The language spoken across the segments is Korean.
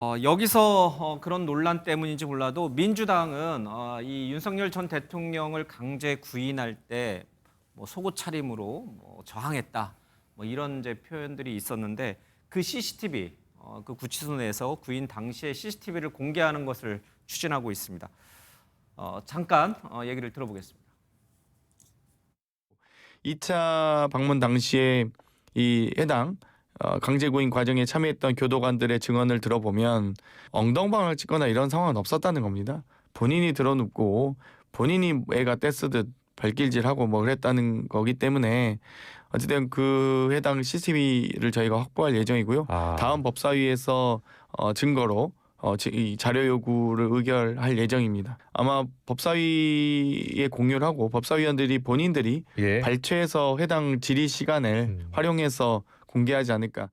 여기서 그런 논란 때문인지 몰라도 민주당은 이 윤석열 전 대통령을 강제 구인할 때 뭐 속옷 차림으로 뭐 저항했다 뭐 이런 이제 표현들이 있었는데 그 CCTV 그 구치소 내에서 구인 당시의 CCTV를 공개하는 것을 추진하고 있습니다. 잠깐 얘기를 들어보겠습니다. 2차 방문 당시에 이 해당 강제구인 과정에 참여했던 교도관들의 증언을 들어보면 엉덩방을 찍거나 이런 상황은 없었다는 겁니다. 본인이 드러눕고 본인이 애가 떼쓰듯 발길질하고 뭐 그랬다는 거기 때문에 어쨌든 그 해당 CCTV를 저희가 확보할 예정이고요. 다음 법사위에서 증거로 이 자료 요구를 의결할 예정입니다. 아마 법사위에 공유를 하고 법사위원들이 본인들이 예. 발췌해서 해당 질의 시간을 활용해서 공개하지 않을까.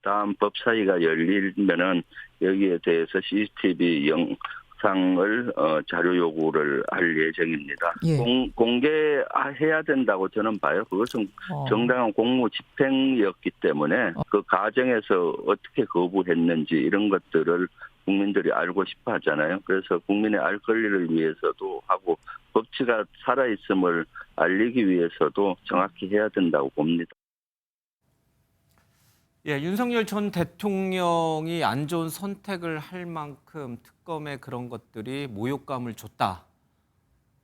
다음 법사위가 열리면은 여기에 대해서 CCTV 영상을 자료 요구를 할 예정입니다. 예. 공개해야 된다고 저는 봐요. 그것은 정당한 공무 집행이었기 때문에 그 과정에서 어떻게 거부했는지 이런 것들을 국민들이 알고 싶어 하잖아요. 그래서 국민의 알 권리를 위해서도 하고 법치가 살아있음을 알리기 위해서도 정확히 해야 된다고 봅니다. 예, 윤석열 전 대통령이 안 좋은 선택을 할 만큼 특검에 그런 것들이 모욕감을 줬다.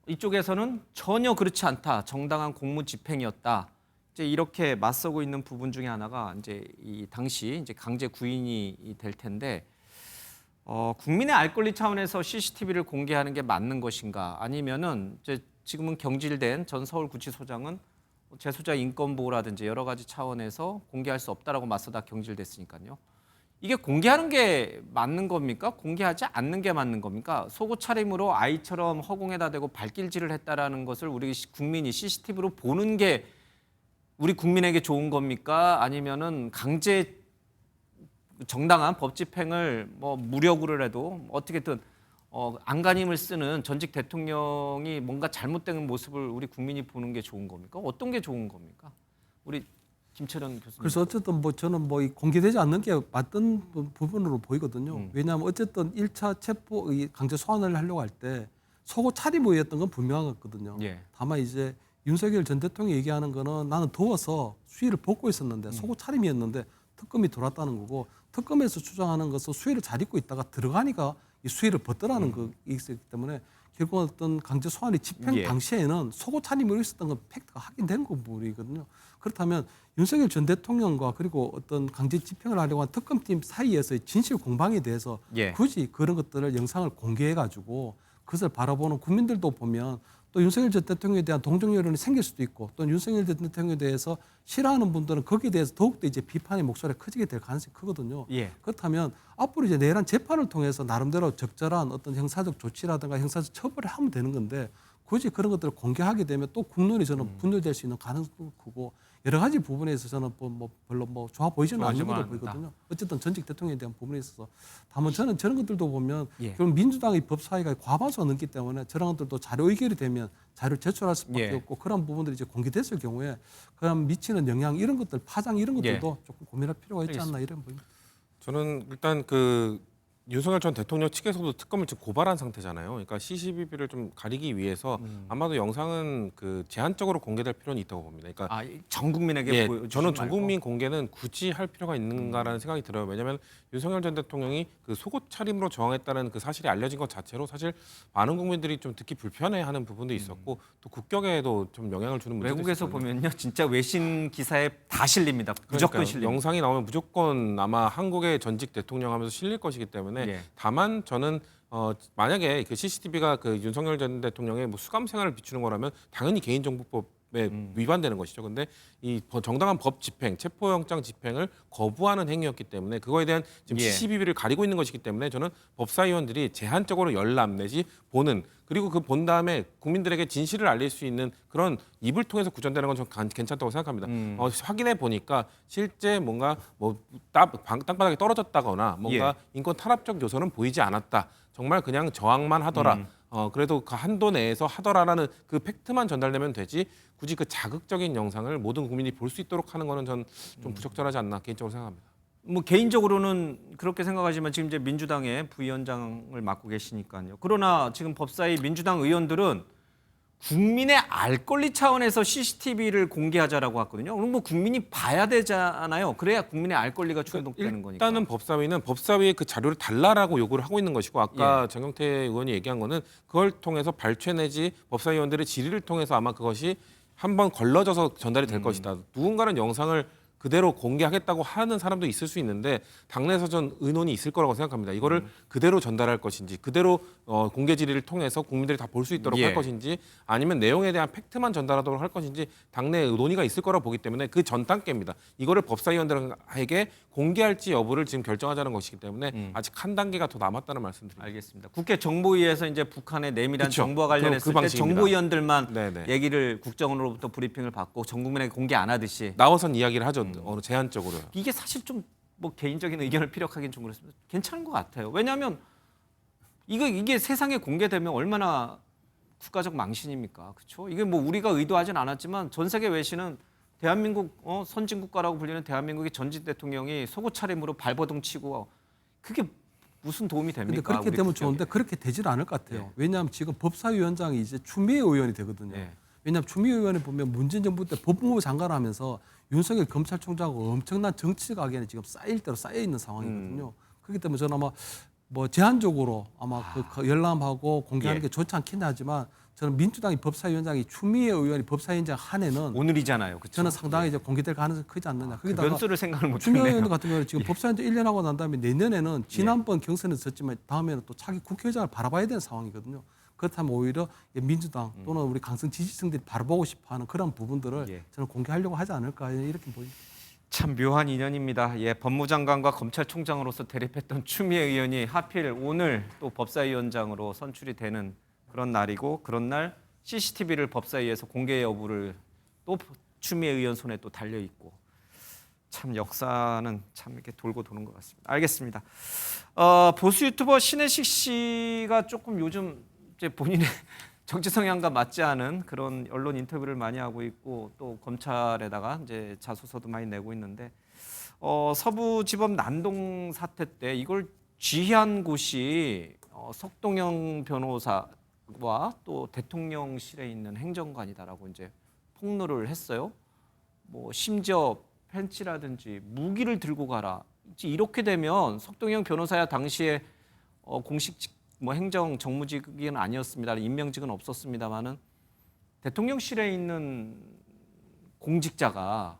이쪽에서는 전혀 그렇지 않다. 정당한 공무 집행이었다. 이제 이렇게 맞서고 있는 부분 중에 하나가 이제 이 당시 이제 강제 구인이 될 텐데 국민의 알 권리 차원에서 CCTV를 공개하는 게 맞는 것인가? 아니면은 이제 지금은 경질된 전 서울구치소장은 재소자 인권 보호라든지 여러 가지 차원에서 공개할 수 없다라고 맞서다 경질됐으니까요. 이게 공개하는 게 맞는 겁니까? 공개하지 않는 게 맞는 겁니까? 속옷 차림으로 아이처럼 허공에다 대고 발길질을 했다라는 것을 우리 국민이 CCTV로 보는 게 우리 국민에게 좋은 겁니까? 아니면은 강제 정당한 법 집행을 뭐 무력으로라도 어떻게든 안간힘을 쓰는 전직 대통령이 뭔가 잘못된 모습을 우리 국민이 보는 게 좋은 겁니까? 어떤 게 좋은 겁니까? 우리 김철현 교수님. 그래서 어쨌든 뭐 저는 뭐 공개되지 않는 게 맞던 부분으로 보이거든요. 왜냐하면 어쨌든 1차 체포 강제 소환을 하려고 할 때 속옷 차림이었던 건 분명하거든요. 예. 다만 이제 윤석열 전 대통령이 얘기하는 거는 나는 더워서 수의를 벗고 있었는데 속옷 차림이었는데 특검이 들어왔다는 거고 특검에서 주장하는 것은 수의를 잘 입고 있다가 들어가니까 이 수의를 벗더라는 거 있었기 때문에 결국 어떤 강제 소환이 집행 예. 당시에는 속옷 차림으로 있었던 건 팩트가 확인된 부분이거든요. 그렇다면 윤석열 전 대통령과 그리고 어떤 강제 집행을 하려고 한 특검팀 사이에서의 진실 공방에 대해서 예. 굳이 그런 것들을 영상을 공개해가지고 그것을 바라보는 국민들도 보면 또 윤석열 전 대통령에 대한 동정 여론이 생길 수도 있고 또 윤석열 전 대통령에 대해서 싫어하는 분들은 거기에 대해서 더욱더 이제 비판의 목소리가 커지게 될 가능성이 크거든요. 예. 그렇다면 앞으로 이제 내란 재판을 통해서 나름대로 적절한 어떤 형사적 조치라든가 형사적 처벌을 하면 되는 건데 굳이 그런 것들을 공개하게 되면 또 국론이 저는 분열될 수 있는 가능성도 크고 여러 가지 부분에 있어서 저는 뭐 별로 뭐 좋아 보이지는 않는 좋아하지만 걸로 보이거든요. 어쨌든 전직 대통령에 대한 부분에 있어서 다만 저는 저런 것들도 보면 예. 결국 민주당의 법사위가 과반수가 넘기 때문에 저런 것들도 자료 의결이 되면 자료를 제출할 수밖에 예. 없고 그런 부분들이 이제 공개됐을 경우에 그런 미치는 영향 이런 것들 파장 이런 것들도 조금 고민할 필요가 있지 않나 이런 보입니다. 저는 일단 그 윤석열 전 대통령 측에서도 특검을 지금 고발한 상태잖아요. 그러니까 CCTV를 좀 가리기 위해서 아마도 영상은 그 제한적으로 공개될 필요는 있다고 봅니다. 그러니까 전 국민에게 예, 보여주지 저는 전 말고. 국민 공개는 굳이 할 필요가 있는가라는 생각이 들어요. 왜냐하면 윤석열 전 대통령이 그 속옷 차림으로 저항했다는 그 사실이 알려진 것 자체로 사실 많은 국민들이 좀 듣기 불편해하는 부분도 있었고 또 국격에도 좀 영향을 주는 문제도 외국에서 있었거든요. 보면요, 진짜 외신 기사에 다 실립니다. 무조건 그러니까요. 실립니다. 영상이 나오면 무조건 아마 한국의 전직 대통령 하면서 실릴 것이기 때문에 예. 다만 저는 만약에 그 CCTV가 그 윤석열 전 대통령의 뭐 수감 생활을 비추는 거라면 당연히 개인정보법에 위반되는 것이죠. 근데 이 정당한 법 집행, 체포영장 집행을 거부하는 행위였기 때문에 그거에 대한 지금 예. CCTV를 가리고 있는 것이기 때문에 저는 법사위원들이 제한적으로 열람 내지 보는 그리고 그 본 다음에 국민들에게 진실을 알릴 수 있는 그런 입을 통해서 구전되는 건 저는 괜찮다고 생각합니다. 확인해 보니까 실제 뭔가 뭐 땅바닥에 떨어졌다거나 뭔가 인권 탄압적 요소는 보이지 않았다. 정말 그냥 저항만 하더라. 그래도 그 한도 내에서 하더라라는 그 팩트만 전달되면 되지 굳이 그 자극적인 영상을 모든 국민이 볼 수 있도록 하는 거는 전 좀 부적절하지 않나 개인적으로 생각합니다. 뭐 개인적으로는 그렇게 생각하지만 지금 이제 민주당의 부위원장을 맡고 계시니까요. 그러나 지금 법사위 민주당 의원들은 국민의 알 권리 차원에서 CCTV를 공개하자라고 했거든요. 그럼 뭐 국민이 봐야 되잖아요. 그래야 국민의 알 권리가 충족되는 거니까. 일단은 법사위에 그 자료를 달라라고 요구를 하고 있는 것이고 아까 예. 정경태 의원이 얘기한 거는 그걸 통해서 발췌 내지 법사위원들의 질의를 통해서 아마 그것이 한번 걸러져서 전달이 될 것이다. 누군가는 영상을 그대로 공개하겠다고 하는 사람도 있을 수 있는데 당내에서 전 의논이 있을 거라고 생각합니다. 이거를 그대로 전달할 것인지 그대로 공개 질의를 통해서 국민들이 다 볼 수 있도록 예. 할 것인지 아니면 내용에 대한 팩트만 전달하도록 할 것인지 당내 논의가 있을 거라고 보기 때문에 그 전 단계입니다. 이거를 법사위원들에게 공개할지 여부를 지금 결정하자는 것이기 때문에 아직 한 단계가 더 남았다는 말씀드립니다. 알겠습니다. 국회 정보위에서 이제 북한의 내밀한 그쵸. 정보와 관련했을 그 때 방식입니다. 정보위원들만 네네. 얘기를 국정원으로부터 브리핑을 받고 전 국민에게 공개 안 하듯이 나와선 이야기를 하죠. 어느 제한적으로요. 이게 사실 좀 뭐 개인적인 의견을 피력하긴 좀 그렇습니다. 괜찮은 것 같아요. 왜냐하면 이게 세상에 공개되면 얼마나 국가적 망신입니까? 그렇죠? 이게 뭐 우리가 의도하진 않았지만 전 세계 외신은 대한민국 선진국가라고 불리는 대한민국의 전직 대통령이 속옷 차림으로 발버둥 치고 그게 무슨 도움이 근데 됩니까? 그렇게 우리 되면 국정에. 좋은데 그렇게 되질 않을 것 같아요. 예. 왜냐하면 지금 법사위원장이 이제 추미애 의원이 되거든요. 예. 왜냐하면 추미애 의원이 보면 문재인 정부 때 법무부 장관을 하면서 윤석열 검찰총장하고 엄청난 정치 각에는 지금 쌓일 대로 쌓여 있는 상황이거든요. 그렇기 때문에 저는 아마 뭐 제한적으로 아마 그 열람하고 공개하는 예. 게 좋지 않겠냐 하지만 저는 민주당이 법사위원장이 추미애 의원이 법사위원장 한 해는 오늘이잖아요. 그렇죠? 저는 상당히 이제 공개될 가능성이 크지 않느냐. 그 거기다가 변수를 생각을 못 추미애 했네요. 의원 같은 경우는 지금 법사위원장 1년 하고 난 다음에 내년에는 지난번 경선에서 졌지만 다음에는 또 차기 국회의장을 바라봐야 되는 상황이거든요. 그렇다면 오히려 민주당 또는 우리 강성 지지층들이 바라보고 싶어하는 그런 부분들을 예. 저는 공개하려고 하지 않을까 이렇게 보입니다. 참 묘한 인연입니다. 예, 법무장관과 검찰총장으로서 대립했던 추미애 의원이 하필 오늘 또 법사위원장으로 선출이 되는 그런 날이고 그런 날 CCTV를 법사위에서 공개 여부를 또 추미애 의원 손에 또 달려 있고 참 역사는 참 이렇게 돌고 도는 것 같습니다. 알겠습니다. 보수 유튜버 신혜식 씨가 조금 요즘 이제 본인의 정치 성향과 맞지 않은 그런 언론 인터뷰를 많이 하고 있고 또 검찰에다가 이제 자소서도 많이 내고 있는데 서부지법 난동 사태 때 이걸 지휘한 곳이 석동영 변호사와 또 대통령실에 있는 행정관이다라고 이제 폭로를 했어요. 뭐 심지어 펜치라든지 무기를 들고 가라. 이렇게 되면 석동영 변호사야 당시에 공식 뭐 행정 정무직은 아니었습니다. 임명직은 없었습니다만은 대통령실에 있는 공직자가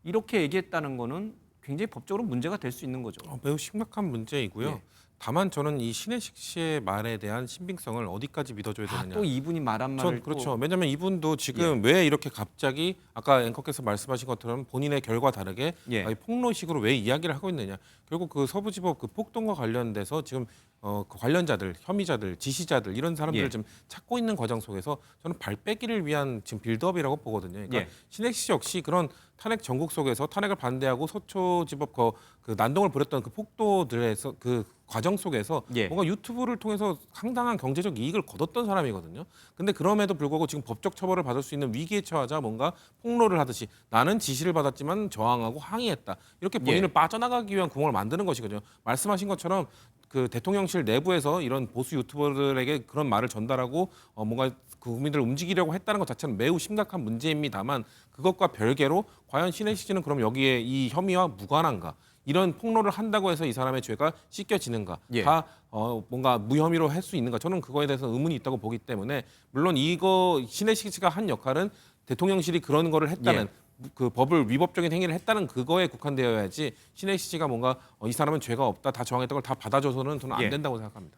이렇게 얘기했다는 거는 굉장히 법적으로 문제가 될 수 있는 거죠. 매우 심각한 문제이고요. 예. 다만 저는 이 신혜식 씨의 말에 대한 신빙성을 어디까지 믿어줘야 되느냐. 또 이분이 말한 말을 그렇죠. 왜냐하면 이분도 지금 왜 이렇게 갑자기 아까 앵커께서 말씀하신 것처럼 본인의 결과 다르게 예. 폭로식으로 왜 이야기를 하고 있느냐. 결국 그 서부지법 그 폭동과 관련돼서 지금 그 관련자들, 혐의자들, 지시자들 이런 사람들을 예. 좀 찾고 있는 과정 속에서 저는 발 빼기를 위한 지금 빌드업이라고 보거든요. 그러니까 예. 신혜식 씨 역시 그런 탄핵 전국 속에서 탄핵을 반대하고 서초지법 그 난동을 벌였던 그 폭도들에서 그 과정 속에서 예. 뭔가 유튜브를 통해서 상당한 경제적 이익을 거뒀던 사람이거든요. 근데 그럼에도 불구하고 지금 법적 처벌을 받을 수 있는 위기에 처하자 뭔가 폭로를 하듯이 나는 지시를 받았지만 저항하고 항의했다. 이렇게 본인을 예. 빠져나가기 위한 구멍을 만드는 것이거든요. 말씀하신 것처럼 그 대통령실 내부에서 이런 보수 유튜버들에게 그런 말을 전달하고 뭔가 그 국민들을 움직이려고 했다는 것 자체는 매우 심각한 문제입니다만 그것과 별개로 과연 신혜식 씨는 그럼 여기에 이 혐의와 무관한가? 이런 폭로를 한다고 해서 이 사람의 죄가 씻겨지는가? 예. 다 뭔가 무혐의로 할 수 있는가? 저는 그거에 대해서 의문이 있다고 보기 때문에 물론 이거 신혜식 씨가 한 역할은 대통령실이 그런 거를 했다는 그 법을 위법적인 행위를 했다는 그거에 국한되어야지 신혜식 씨가 뭔가 이 사람은 죄가 없다 다 정했던 걸 다 받아줘서는 저는 안 된다고 생각합니다.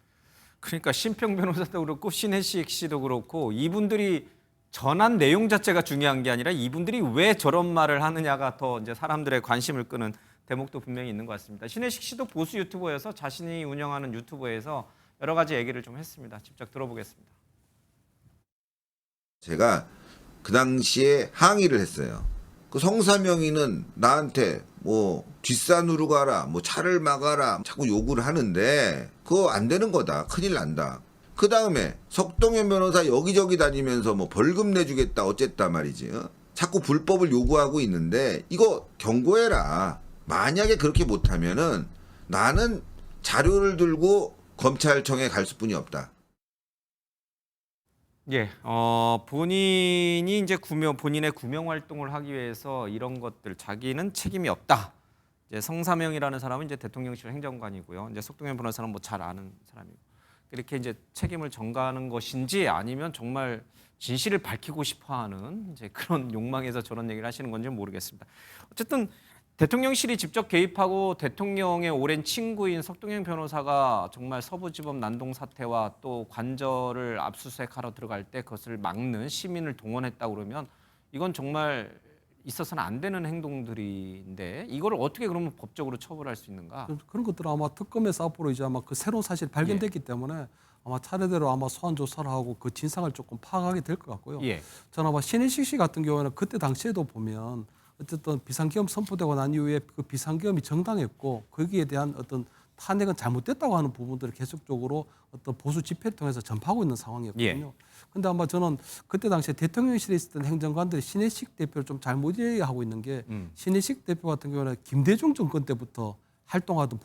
그러니까 심평 변호사도 그렇고 신혜식 씨도 그렇고 이분들이 전한 내용 자체가 중요한 게 아니라 이분들이 왜 저런 말을 하느냐가 더 이제 사람들의 관심을 끄는 대목도 분명히 있는 것 같습니다. 신혜식 씨도 보수 유튜버여서 자신이 운영하는 유튜버에서 여러 가지 얘기를 좀 했습니다. 직접 들어보겠습니다. 제가 그 당시에 항의를 했어요. 그 성사명이는 나한테 뭐 뒷산으로 가라, 뭐 차를 막아라 자꾸 요구를 하는데 그거 안 되는 거다. 큰일 난다. 그 다음에 석동현 변호사 여기저기 다니면서 뭐 벌금 내주겠다 어쨌다 말이지. 자꾸 불법을 요구하고 있는데 이거 경고해라. 만약에 그렇게 못하면은 나는 자료를 들고 검찰청에 갈 수뿐이 없다. 예, 본인이 이제 본인의 구명 활동을 하기 위해서 이런 것들 자기는 책임이 없다. 이제 성사명이라는 사람은 이제 대통령실 행정관이고요. 이제 석동현 변호사는 뭐 잘 아는 사람이고 이렇게 이제 책임을 전가하는 것인지 아니면 정말 진실을 밝히고 싶어하는 이제 그런 욕망에서 저런 얘기를 하시는 건지 모르겠습니다. 어쨌든 대통령실이 직접 개입하고 대통령의 오랜 친구인 석동현 변호사가 정말 서부지법 난동 사태와 또 관저를 압수수색하러 들어갈 때 그것을 막는 시민을 동원했다고 그러면 이건 정말 있어서는 안 되는 행동들인데 이걸 어떻게 그러면 법적으로 처벌할 수 있는가? 그런 것들은 아마 특검에서 앞으로 이제 아마 그 새로운 사실이 발견됐기 때문에 아마 차례대로 아마 소환 조사를 하고 그 진상을 조금 파악하게 될 것 같고요. 예. 저는 아마 신혜식 씨 같은 경우는 그때 당시에도 보면 어쨌든 비상계엄 선포되고 난 이후에 그 비상계엄이 정당했고 거기에 대한 어떤 탄핵은 잘못됐다고 하는 부분들을 계속적으로 어떤 보수 집회를 통해서 전파하고 있는 상황이었거든요. 근데 아마 저는 그때 당시에 대통령실에 있었던 행정관들이 신혜식 대표를 좀 잘못 이해하고 있는 게 신혜식 대표 같은 경우는 김대중 정권 때부터 활동하던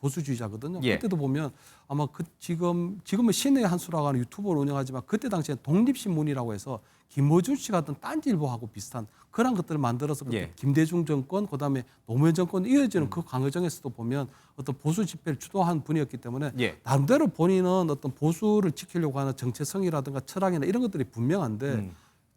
보수주의자거든요. 예. 그때도 보면 아마 지금은 신의 한수라고 하는 유튜버를 운영하지만 그때 당시에 독립신문이라고 해서 김어준 씨 같은 딴지일보하고 비슷한 그런 것들을 만들어서 예. 김대중 정권 그다음에 노무현 정권 이어지는 그 과정에서도 보면 어떤 보수 집회를 주도한 분이었기 때문에 예. 나름대로 본인은 어떤 보수를 지키려고 하는 정체성이라든가 철학이나 이런 것들이 분명한데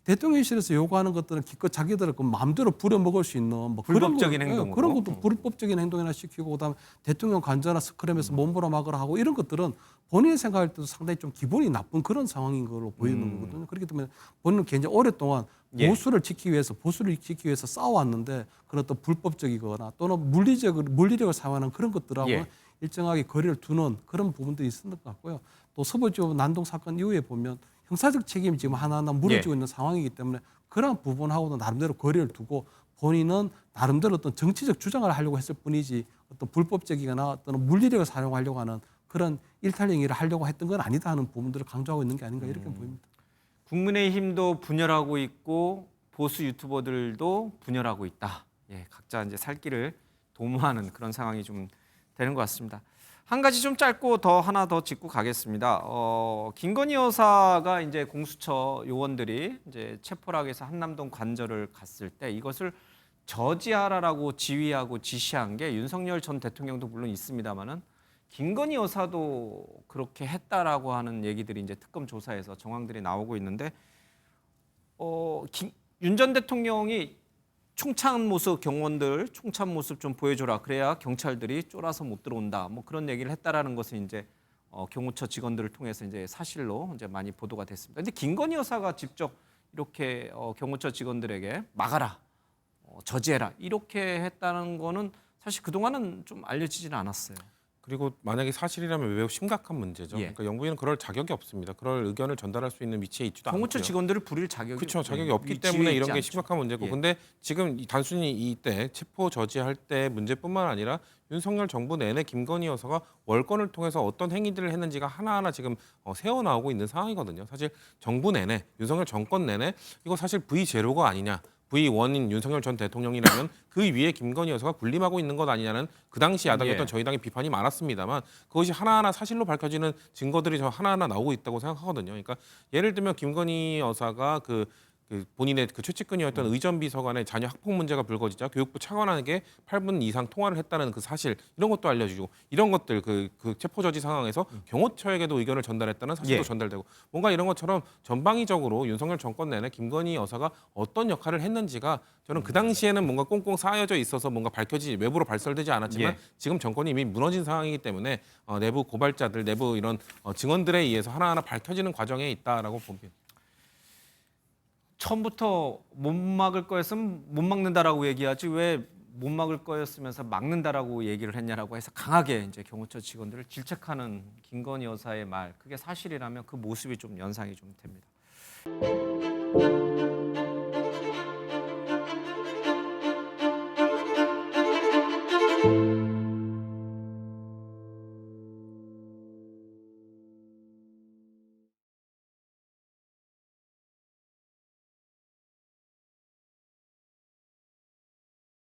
대통령실에서 요구하는 것들은 기껏 자기들을 그 마음대로 부려먹을 수 있는 뭐 불법적인 그런 행동으로. 그런 것도 불법적인 행동이나 시키고 그다음에 대통령 관저나 스크램에서 몸부러 막으라 하고 이런 것들은 본인이 생각할 때도 상당히 좀 기분이 나쁜 그런 상황인 걸로 보이는 거거든요. 그렇기 때문에 본인은 굉장히 오랫동안 예. 보수를 지키기 위해서 싸워왔는데 그런 어떤 불법적이거나 또는 물리력을 사용하는 그런 것들하고 예. 일정하게 거리를 두는 그런 부분들이 있었던 것 같고요. 또 서부지법 난동 사건 이후에 보면 형사적 책임이 지금 하나하나 무너지고 있는 상황이기 때문에 그런 부분하고도 나름대로 거리를 두고 본인은 나름대로 어떤 정치적 주장을 하려고 했을 뿐이지 어떤 불법적이거나 어떤 물리력을 사용하려고 하는 그런 일탈행위를 하려고 했던 건 아니다 하는 부분들을 강조하고 있는 게 아닌가 이렇게 보입니다. 국민의힘도 분열하고 있고 보수 유튜버들도 분열하고 있다. 예, 각자 이제 살 길을 도모하는 그런 상황이 좀 되는 것 같습니다. 한 가지 좀 짧고 하나 더 짚고 가겠습니다. 김건희 여사가 이제 공수처 요원들이 이제 체포를 하기 위해서 한남동 관저를 갔을 때 이것을 저지하라라고 지휘하고 지시한 게 윤석열 전 대통령도 물론 있습니다만은 김건희 여사도 그렇게 했다라고 하는 얘기들이 이제 특검 조사에서 정황들이 나오고 있는데 윤 전 대통령이 총찬 모습 경호원들 총찬 모습 좀 보여줘라 그래야 경찰들이 쫄아서 못 들어온다 뭐 그런 얘기를 했다라는 것은 이제 경호처 직원들을 통해서 이제 사실로 이제 많이 보도가 됐습니다. 근데 김건희 여사가 직접 이렇게 경호처 직원들에게 막아라 저지해라 이렇게 했다는 거는 사실 그동안은 좀 알려지지는 않았어요. 그리고 만약에 사실이라면 매우 심각한 문제죠. 예. 그러니까 영부인은 그럴 자격이 없습니다. 그럴 의견을 전달할 수 있는 위치에 있지도 않고요. 경호처 직원들을 부릴 자격이 그렇죠. 자격이 없기 위치에 때문에 있지 이런 게 않죠. 심각한 문제고. 예. 근데 지금 단순히 이때 체포 저지할 때 문제뿐만 아니라 윤석열 정부 내내 김건희 여사가 월권을 통해서 어떤 행위들을 했는지가 하나하나 지금 새어 나오고 있는 상황이거든요. 사실 정부 내내 윤석열 정권 내내 이거 사실 V0가 아니냐. V1인 윤석열 전 대통령이라면 그 위에 김건희 여사가 군림하고 있는 것 아니냐는 그 당시 야당이었던 예. 저희 당의 비판이 많았습니다만 그것이 하나하나 사실로 밝혀지는 증거들이 저 하나하나 나오고 있다고 생각하거든요. 그러니까 예를 들면 김건희 여사가 그 본인의 그 최측근이었던 의전 비서관의 자녀 학폭 문제가 불거지자 교육부 차관에게 8분 이상 통화를 했다는 그 사실 이런 것도 알려주고 이런 것들 그 체포 저지 상황에서 경호처에게도 의견을 전달했다는 사실도 예. 전달되고 뭔가 이런 것처럼 전방위적으로 윤석열 정권 내내 김건희 여사가 어떤 역할을 했는지가 저는 그 당시에는 뭔가 꽁꽁 쌓여져 있어서 뭔가 외부로 발설되지 않았지만 예. 지금 정권이 이미 무너진 상황이기 때문에 내부 고발자들 내부 이런 증언들에 의해서 하나하나 밝혀지는 과정에 있다라고 봅니다. 처음부터 못 막을 거였으면 못 막는다라고 얘기하지 왜 못 막을 거였으면서 막는다라고 얘기를 했냐라고 해서 강하게 이제 경호처 직원들을 질책하는 김건희 여사의 말 그게 사실이라면 그 모습이 좀 연상이 좀 됩니다.